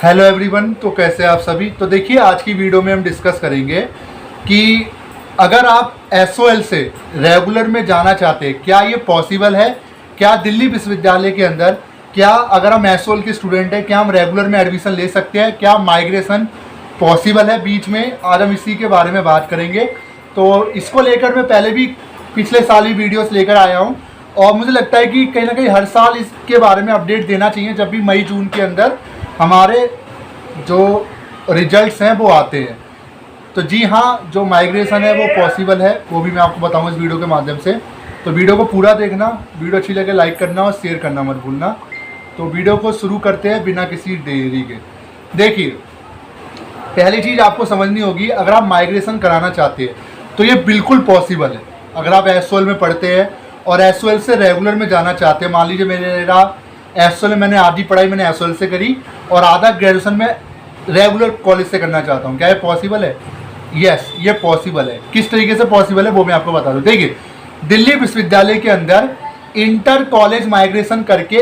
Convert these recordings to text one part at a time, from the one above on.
Hello everyone, तो कैसे आप सभी। तो देखिए, आज की वीडियो में हम डिस्कस करेंगे कि अगर आप एसओएल से रेगुलर में जाना चाहते हैं, क्या ये पॉसिबल है। क्या दिल्ली विश्वविद्यालय के अंदर, क्या अगर हम एसओएल के स्टूडेंट हैं, क्या हम रेगुलर में एडमिशन ले सकते हैं, क्या माइग्रेशन पॉसिबल है बीच में। आज हम इसी के बारे में बात करेंगे। तो इसको लेकर मैं पहले भी पिछले साल ही वीडियोस लेकर आया हूँ और मुझे लगता है कि कहीं ना कहीं हर साल इसके बारे में अपडेट देना चाहिए जब भी मई जून के अंदर हमारे जो रिजल्ट्स हैं वो आते हैं। तो जी हाँ, जो माइग्रेशन है वो पॉसिबल है, वो भी मैं आपको बताऊंगा इस वीडियो के माध्यम से। तो वीडियो को पूरा देखना, वीडियो अच्छी लगे लाइक करना और शेयर करना मत भूलना। तो वीडियो को शुरू करते हैं बिना किसी देरी के। देखिए, पहली चीज़ आपको समझनी होगी, अगर आप माइग्रेशन कराना चाहते हैं तो ये बिल्कुल पॉसिबल है। अगर आप एसओएल में पढ़ते हैं और एसओएल से रेगुलर में जाना चाहते हैं, मान लीजिए मेरा एसओएल, मैंने आधी पढ़ाई मैंने एसओएल से करी और आधा ग्रेजुएशन में रेगुलर कॉलेज से करना चाहता हूँ, क्या ये पॉसिबल है। यस, ये पॉसिबल है। किस तरीके से पॉसिबल है वो मैं आपको बता दूँ। देखिए, दिल्ली विश्वविद्यालय के अंदर इंटर कॉलेज माइग्रेशन करके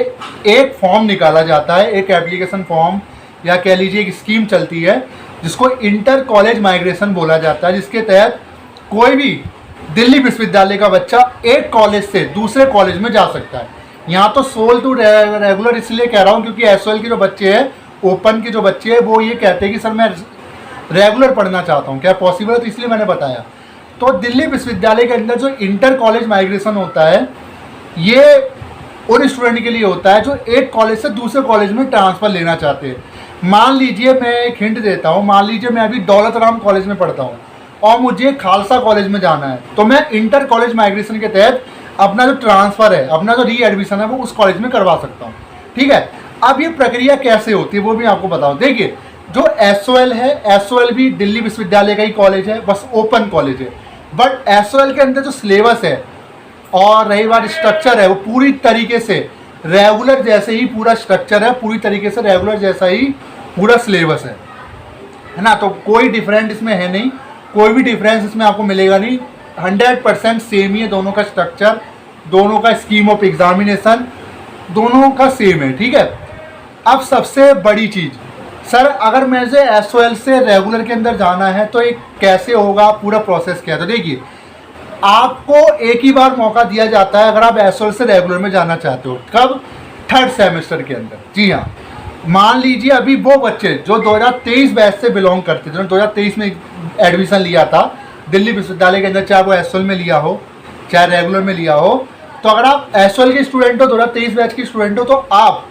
एक फॉर्म निकाला जाता है, एक एप्लीकेशन फॉर्म या कह लीजिए एक स्कीम चलती है जिसको इंटर कॉलेज माइग्रेशन बोला जाता है, जिसके तहत कोई भी दिल्ली विश्वविद्यालय का बच्चा एक कॉलेज से दूसरे कॉलेज में जा सकता है। यहाँ तो सोल टू रेगुलर इसलिए कह रहा हूँ क्योंकि एसओएल के जो बच्चे हैं, ओपन के जो बच्चे हैं, वो ये कहते हैं कि सर मैं रेगुलर पढ़ना चाहता हूँ, क्या पॉसिबल है, तो इसलिए मैंने बताया। तो दिल्ली विश्वविद्यालय के अंदर जो इंटर कॉलेज माइग्रेशन होता है, ये उन स्टूडेंट के लिए होता है जो एक कॉलेज से दूसरे कॉलेज में ट्रांसफ़र लेना चाहते हैं। मान लीजिए, मैं एक हिंट देता हूँ, मान लीजिए मैं अभी दौलत राम कॉलेज में पढ़ता हूँ और मुझे खालसा कॉलेज में जाना है, तो मैं इंटर कॉलेज माइग्रेशन के तहत अपना जो ट्रांसफ़र है, अपना जो री एडमिशन है, वो उस कॉलेज में करवा सकता हूँ। ठीक है, अब ये प्रक्रिया कैसे होती है वो भी आपको बताऊँ। देखिए, जो एसओएल है, एसओएल भी दिल्ली विश्वविद्यालय का ही कॉलेज है, बस ओपन कॉलेज है। बट एसओएल के अंदर जो सिलेबस है और रही बात स्ट्रक्चर है, वो पूरी तरीके से रेगुलर जैसे ही पूरा स्ट्रक्चर है, पूरी तरीके से रेगुलर जैसा ही पूरा सिलेबस है ना। तो कोई डिफरेंट इसमें है नहीं, कोई भी डिफरेंस इसमें आपको मिलेगा नहीं। 100% सेम ही है दोनों का स्ट्रक्चर, दोनों का स्कीम ऑफ एग्जामिनेशन, दोनों का सेम है। ठीक है, अब सबसे बड़ी चीज़, सर अगर मुझे एसओएल से रेगुलर के अंदर जाना है तो ये कैसे होगा, पूरा प्रोसेस क्या है। तो देखिए, आपको एक ही बार मौका दिया जाता है अगर आप एसओएल से रेगुलर में जाना चाहते हो। कब? थर्ड सेमेस्टर के अंदर। जी हाँ, मान लीजिए अभी वो बच्चे जो 2023 बैच से बिलोंग करते थे, जिन्होंने 2023 में एडमिशन लिया था दिल्ली विश्वविद्यालय के अंदर, चाहे वो एसओएल में लिया हो चाहे रेगुलर में लिया हो, तो अगर आप एसओएल के स्टूडेंट हो, 2023 बैच के स्टूडेंट हो, तो आप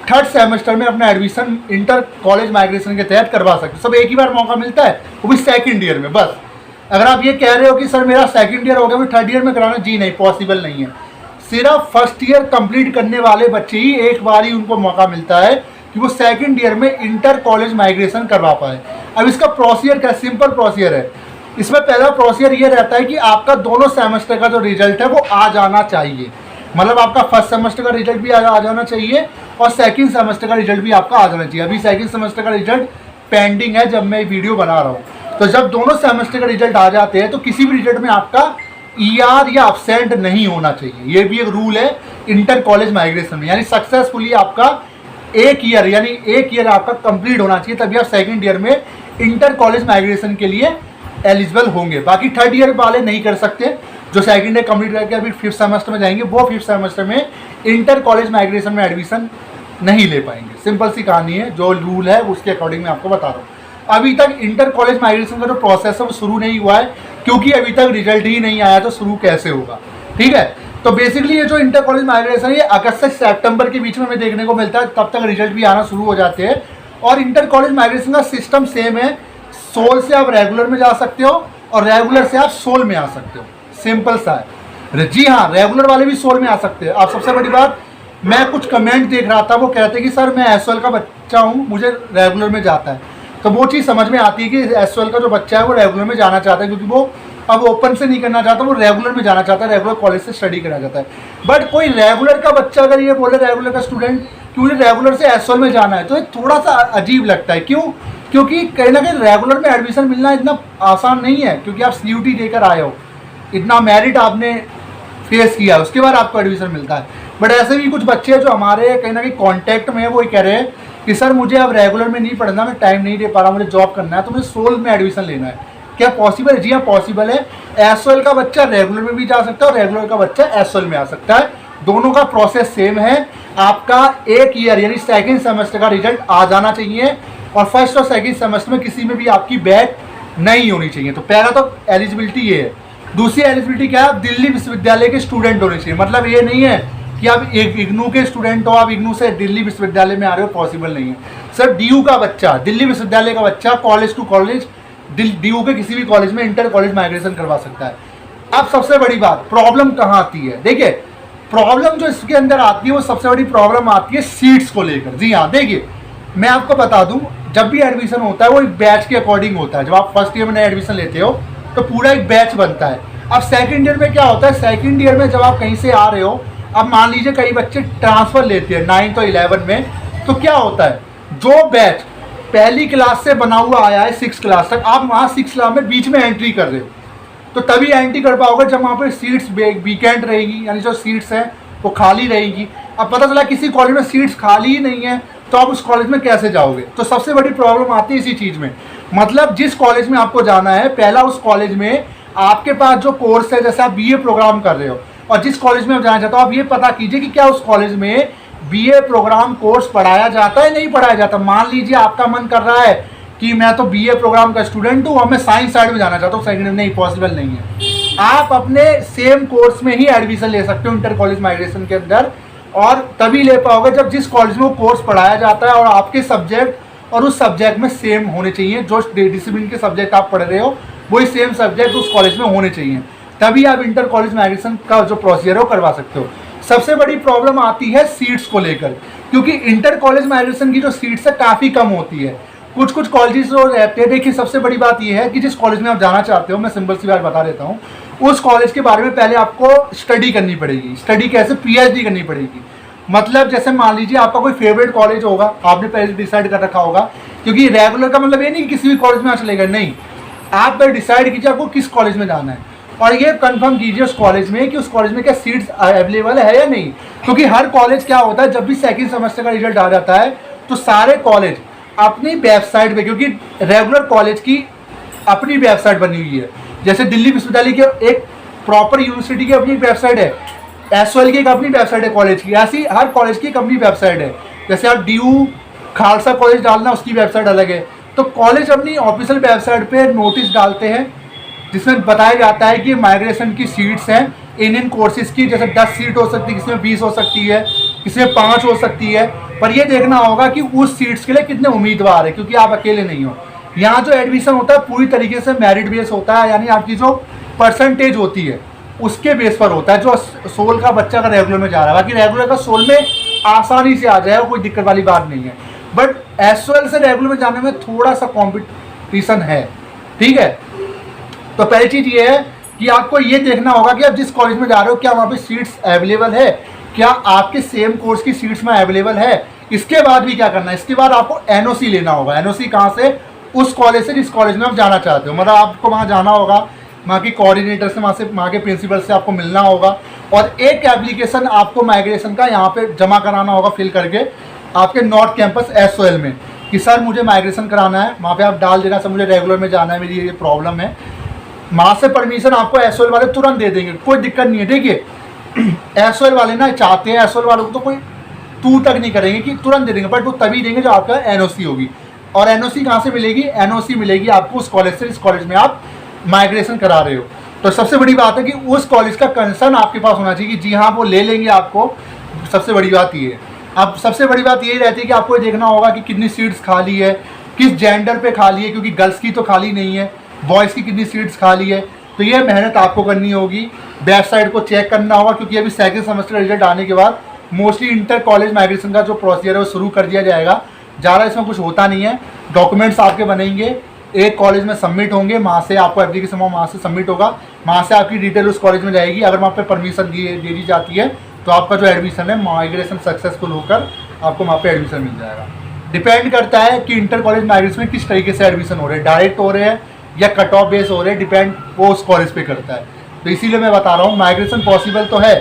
थर्ड सेमेस्टर में अपना एडमिशन इंटर कॉलेज माइग्रेशन के तहत करवा सकते हो। सब एक ही बार मौका मिलता है, वो भी सेकंड ईयर में। बस अगर आप ये कह रहे हो कि सर मेरा सेकंड ईयर हो गया, मैं थर्ड ईयर में कराना, जी नहीं, पॉसिबल नहीं है। सिर्फ फर्स्ट ईयर कंप्लीट करने वाले बच्चे ही एक बार ही उनको मौका मिलता है कि वो सेकंड ईयर में इंटर कॉलेज माइग्रेशन करवा पाए। अब इसका प्रोसीजर क्या, सिंपल प्रोसीजर है। इसमें पहला प्रोसीजर ये रहता है कि आपका दोनों सेमेस्टर का जो रिजल्ट है वो आ जाना चाहिए। मतलब आपका फर्स्ट सेमेस्टर का रिजल्ट भी आ जाना चाहिए और सेकंड सेमेस्टर का रिजल्ट भी आपका आ जाना चाहिए। अभी सेकंड सेमेस्टर का रिजल्ट पेंडिंग है जब मैं वीडियो बना रहा हूँ। तो जब दोनों सेमेस्टर का रिजल्ट आ जाते हैं तो किसी भी रिजल्ट में आपका ईआर या अब्सेंट नहीं होना चाहिए। ये भी एक रूल है इंटर कॉलेज माइग्रेशन में, यानी सक्सेसफुली आपका एक ईयर आपका कंप्लीट होना चाहिए, तभी आप सेकंड ईयर में इंटर कॉलेज माइग्रेशन के लिए एलिजिबल होंगे। बाकी थर्ड ईयर वाले नहीं कर सकते, जो सेकंड ईयर कंप्लीट करके अभी फिफ्थ सेमेस्टर में जाएंगे, वो फिफ्थ सेमेस्टर में इंटर कॉलेज माइग्रेशन में एडमिशन नहीं ले पाएंगे। सिंपल सी कहानी है, जो रूल है उसके अकॉर्डिंग मैं आपको बता रहा हूँ। अभी तक इंटर कॉलेज माइग्रेशन का जो प्रोसेस है वो शुरू नहीं हुआ है, क्योंकि अभी तक रिजल्ट ही नहीं आया, तो शुरू कैसे होगा। ठीक है, तो बेसिकली ये जो इंटर कॉलेज माइग्रेशन है, ये अगस्त से सितंबर के बीच में हमें देखने को मिलता है, तब तक रिजल्ट भी आना शुरू हो जाते हैं। और इंटर कॉलेज माइग्रेशन का सिस्टम सेम है, सोल से आप रेगुलर में जा सकते हो और रेगुलर से आप सोल में आ सकते हो, सिंपल सा है। जी हाँ, रेगुलर वाले भी सोल में आ सकते हैं। आप सबसे बड़ी बात, मैं कुछ कमेंट देख रहा था, वो कहते कि सर मैं एसओएल का बच्चा हूँ, मुझे रेगुलर में जाता है। तो वो चीज़ समझ में आती है कि एसओएल का जो बच्चा है वो रेगुलर में जाना चाहता है, क्योंकि वो अब ओपन से नहीं करना चाहता, वो रेगुलर में जाना चाहता है, रेगुलर कॉलेज से स्टडी करना चाहता है। बट कोई रेगुलर का बच्चा अगर ये बोले, रेगुलर का स्टूडेंट, कि मुझे रेगुलर से एसओएल में जाना है, तो ये थोड़ा सा अजीब लगता है। क्यों? क्योंकि कहीं ना कहीं रेगुलर में एडमिशन मिलना इतना आसान नहीं है, क्योंकि आप सीयूटी देकर आए हो, इतना मेरिट आपने फेस किया, उसके बाद आपको एडमिशन मिलता है। बट ऐसे भी कुछ बच्चे हैं जो हमारे कहीं ना कहीं कॉन्टैक्ट में है, वो ये कह रहे हैं कि सर मुझे अब रेगुलर में नहीं पढ़ना, मैं टाइम नहीं दे पा रहा, मुझे जॉब करना है, तो मुझे सोल में एडमिशन लेना है, क्या पॉसिबल है? जी हाँ पॉसिबल है। एसओएल का बच्चा रेगुलर में भी जा सकता है और रेगुलर का बच्चा एसओएल में आ सकता है, दोनों का प्रोसेस सेम है। आपका एक ईयर यानी सेकंड सेमेस्टर का रिजल्ट आ जाना चाहिए और फर्स्ट और सेकंड सेमेस्टर में किसी में भी आपकी बैक नहीं होनी चाहिए। तो पहला तो एलिजिबिलिटी ये है। दूसरी एलिजिबिलिटी क्या है? आप दिल्ली विश्वविद्यालय के स्टूडेंट होने चाहिए। मतलब ये नहीं है कि आप एक इग्नू के स्टूडेंट हो, आप इग्नू से दिल्ली विश्वविद्यालय में आ रहे हो, पॉसिबल नहीं है। सर डीयू का बच्चा, दिल्ली विश्वविद्यालय का बच्चा कॉलेज टू कॉलेज डीयू के किसी भी कॉलेज में इंटर कॉलेज माइग्रेशन करवा सकता है। अब सबसे बड़ी बात, प्रॉब्लम कहाँ आती है? देखिए प्रॉब्लम जो इसके अंदर आती है वो सबसे बड़ी प्रॉब्लम आती है सीट्स को लेकर। जी हाँ, देखिए मैं आपको बता दूं, जब भी एडमिशन होता है वो एक बैच के अकॉर्डिंग होता है। जब आप फर्स्ट ईयर में नए एडमिशन लेते हो तो पूरा एक बैच बनता है। अब सेकंड ईयर में क्या होता है? सेकंड ईयर में जब आप कहीं से आ रहे हो, अब मान लीजिए कई बच्चे ट्रांसफर लेते हैं 9th और 11 में, तो क्या होता है, जो बैच पहली क्लास से बना हुआ आया है 6 क्लास तक, आप वहाँ 6 क्लास में बीच में एंट्री कर रहे हो, तो तभी एंट्री कर पाओगे जब वहाँ पे सीट्स वीकेंट रहेगी, यानी जो सीट्स हैं वो खाली रहेगी। अब पता चला किसी कॉलेज में सीट्स खाली ही नहीं है, तो आप उस कॉलेज में कैसे जाओगे? तो सबसे बड़ी प्रॉब्लम आती है इसी चीज़ में। मतलब जिस कॉलेज में आपको जाना है, पहला उस कॉलेज में आपके पास जो कोर्स है, जैसे आप बीए प्रोग्राम कर रहे हो और जिस कॉलेज में आप जाना चाहते हो, आप ये पता कीजिए कि क्या उस कॉलेज में बीए प्रोग्राम कोर्स पढ़ाया जाता है, नहीं पढ़ाया जाता। मान लीजिए आपका मन कर रहा है कि मैं तो बीए प्रोग्राम का स्टूडेंट हूँ और मैं साइंस साइड में जाना चाहता हूँ, सेकेंड में, नहीं, पॉसिबल नहीं है। आप अपने सेम कोर्स में ही एडमिशन ले सकते हो इंटर कॉलेज माइग्रेशन के अंदर, और तभी ले पाओगे जब जिस कॉलेज में वो कोर्स पढ़ाया जाता है और आपके सब्जेक्ट और उस सब्जेक्ट में सेम होने चाहिए। जो डिसिप्लिन के सब्जेक्ट आप पढ़ रहे हो वही सेम सब्जेक्ट उस कॉलेज में होने चाहिए, तभी आप इंटर कॉलेज माइग्रेशन का जो प्रोसीजर है वो करवा सकते हो। सबसे बड़ी प्रॉब्लम आती है सीट्स को लेकर, क्योंकि इंटर कॉलेज माइग्रेशन की जो सीट्स है काफ़ी कम होती है। कुछ कुछ कॉलेजेस जो रहते हैं, देखिए सबसे बड़ी बात यह है कि जिस कॉलेज में आप जाना चाहते हो, मैं सिंपल सी बात बता देता हूँ, उस कॉलेज के बारे में पहले आपको स्टडी करनी पड़ेगी। स्टडी कैसे? पीएचडी करनी पड़ेगी। मतलब जैसे मान लीजिए आपका कोई फेवरेट कॉलेज होगा, आपने पहले डिसाइड कर रखा होगा, क्योंकि रेगुलर का मतलब ये नहीं कि किसी भी कॉलेज में आ चलेगा, नहीं, आप पहले डिसाइड कीजिए आपको किस कॉलेज में जाना है और ये कंफर्म कीजिए उस कॉलेज में कि उस कॉलेज में क्या सीट्स अवेलेबल है या नहीं। क्योंकि हर कॉलेज क्या होता है, जब भी सेकंड सेमेस्टर का रिजल्ट आ जाता है तो सारे कॉलेज अपनी वेबसाइट पे, क्योंकि रेगुलर कॉलेज की अपनी वेबसाइट बनी हुई है, जैसे दिल्ली विश्वविद्यालय की एक प्रॉपर यूनिवर्सिटी की अपनी वेबसाइट है, एसओएल की एक अपनी वेबसाइट है कॉलेज की, ऐसी हर कॉलेज की एक अपनी वेबसाइट है। जैसे आप डीयू खालसा कॉलेज डालना, उसकी वेबसाइट अलग है। तो कॉलेज अपनी ऑफिशियल वेबसाइट पे नोटिस डालते हैं जिसमें बताया जाता है कि माइग्रेशन की सीट्स हैं इन कोर्सेज की, जैसे 10 सीट हो सकती है, किसी में 20 हो सकती है, किसी में 5 हो सकती है। पर ये देखना होगा कि उस सीट्स के लिए कितने उम्मीदवार है, क्योंकि आप अकेले नहीं हो। यहाँ जो एडमिशन होता है पूरी तरीके से मेरिट बेस होता है, यानी आपकी जो परसेंटेज होती है उसके बेस पर होता है। जो सोल का बच्चा का रेगुलर में जा रहा है, बाकी रेगुलर का सोल में आसानी से आ जाएगा, कोई दिक्कत वाली बात नहीं है। बट एसओएल से रेगुलर में जाने में थोड़ा सा कॉम्पिटिशन है, ठीक है। तो पहली चीज़ ये है कि आपको ये देखना होगा कि आप जिस कॉलेज में जा रहे हो क्या वहाँ पे सीट्स अवेलेबल है, क्या आपके सेम कोर्स की सीट्स में अवेलेबल है। इसके बाद भी क्या करना है, इसके बाद आपको एनओसी लेना होगा। एनओसी कहाँ से? उस कॉलेज से जिस कॉलेज में आप जाना चाहते हो। मतलब आपको वहाँ जाना होगा, वहाँ की कोऑर्डिनेटर से, वहाँ के प्रिंसिपल से आपको मिलना होगा और एक एप्लीकेशन आपको माइग्रेशन का यहाँ पे जमा कराना होगा फिल करके आपके नॉर्थ कैंपस एसओएल में, कि सर मुझे माइग्रेशन कराना है। वहाँ पे आप डाल देना सर मुझे रेगुलर में जाना है, मेरी ये प्रॉब्लम है। वहाँ से परमिशन आपको एसओएल वाले तुरंत दे देंगे, कोई दिक्कत नहीं है। देखिए एसओएल वाले ना चाहते हैं, एसओएल वालों को तो कोई तू तक नहीं करेंगे कि तुरंत दे देंगे, बट वो तभी देंगे जब आपका एनओसी होगी। और एनओसी कहाँ से मिलेगी? एनओसी मिलेगी आपको उस कॉलेज से जिस कॉलेज में आप माइग्रेशन करा रहे हो। तो सबसे बड़ी बात है कि उस कॉलेज का कंसर्न आपके पास होना चाहिए कि जी हाँ वो ले लेंगे आपको। सबसे बड़ी बात ये है। अब सबसे बड़ी बात यही रहती है कि आपको देखना होगा कि कितनी सीट्स खाली है, किस जेंडर पे खाली है, क्योंकि गर्ल्स की तो खाली नहीं है, बॉयज़ की कितनी सीट्स खाली है। तो ये मेहनत आपको करनी होगी, वेबसाइट को चेक करना होगा, क्योंकि अभी सेकंड सेमेस्टर रिजल्ट आने के बाद मोस्टली इंटर कॉलेज माइग्रेशन का जो प्रोसीजर है वो शुरू कर दिया जाएगा। ज़्यादा इसमें कुछ होता नहीं है। डॉक्यूमेंट्स आपके बनेंगे, एक कॉलेज में सबमिट होंगे, वहाँ से आपको एप्लीकेशन वहाँ से सबमिट होगा, वहाँ से आपकी डिटेल उस कॉलेज में जाएगी। अगर वहाँ पे परमिशन दे दी जाती है तो आपका जो एडमिशन है माइग्रेशन सक्सेसफुल होकर आपको वहाँ पे एडमिशन मिल जाएगा। डिपेंड करता है कि इंटर कॉलेज माइग्रेशन में किस तरीके से एडमिशन हो रहे हैं, डायरेक्ट हो रहे हैं या कट ऑफ बेस हो रहे हैं, डिपेंड वो उस कॉलेज पे करता है। तो इसीलिए मैं बता रहा हूँ माइग्रेशन पॉसिबल तो है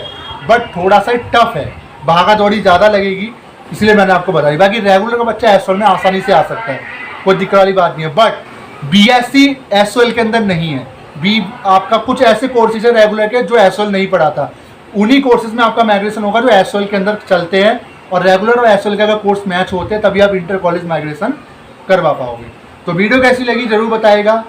बट थोड़ा सा टफ है, भागा दौड़ी ज़्यादा लगेगी। इसलिए मैंने आपको बताई। बाकी रेगुलर का बच्चा एसओएल में आसानी से आ सकता है, कोई दिक्कत वाली बात नहीं है। बट बीएससी एसओएल के अंदर नहीं है। बी आपका कुछ ऐसे कोर्सेज है रेगुलर के जो एसओएल नहीं पढ़ाता, उन्हीं कोर्सेज में आपका माइग्रेशन होगा जो एसओएल के अंदर चलते हैं। और रेगुलर और एसओएल के अगर कोर्स मैच होते हैं तभी आप इंटर कॉलेज माइग्रेशन करवा पाओगे। तो वीडियो कैसी लगी जरूर बताइएगा।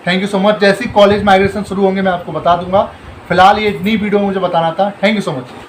Thank you so much. जैसे ही कॉलेज माइग्रेशन शुरू होंगे मैं आपको बता दूंगा। फिलहाल ये इतनी वीडियो मुझे बताना था। Thank you so much.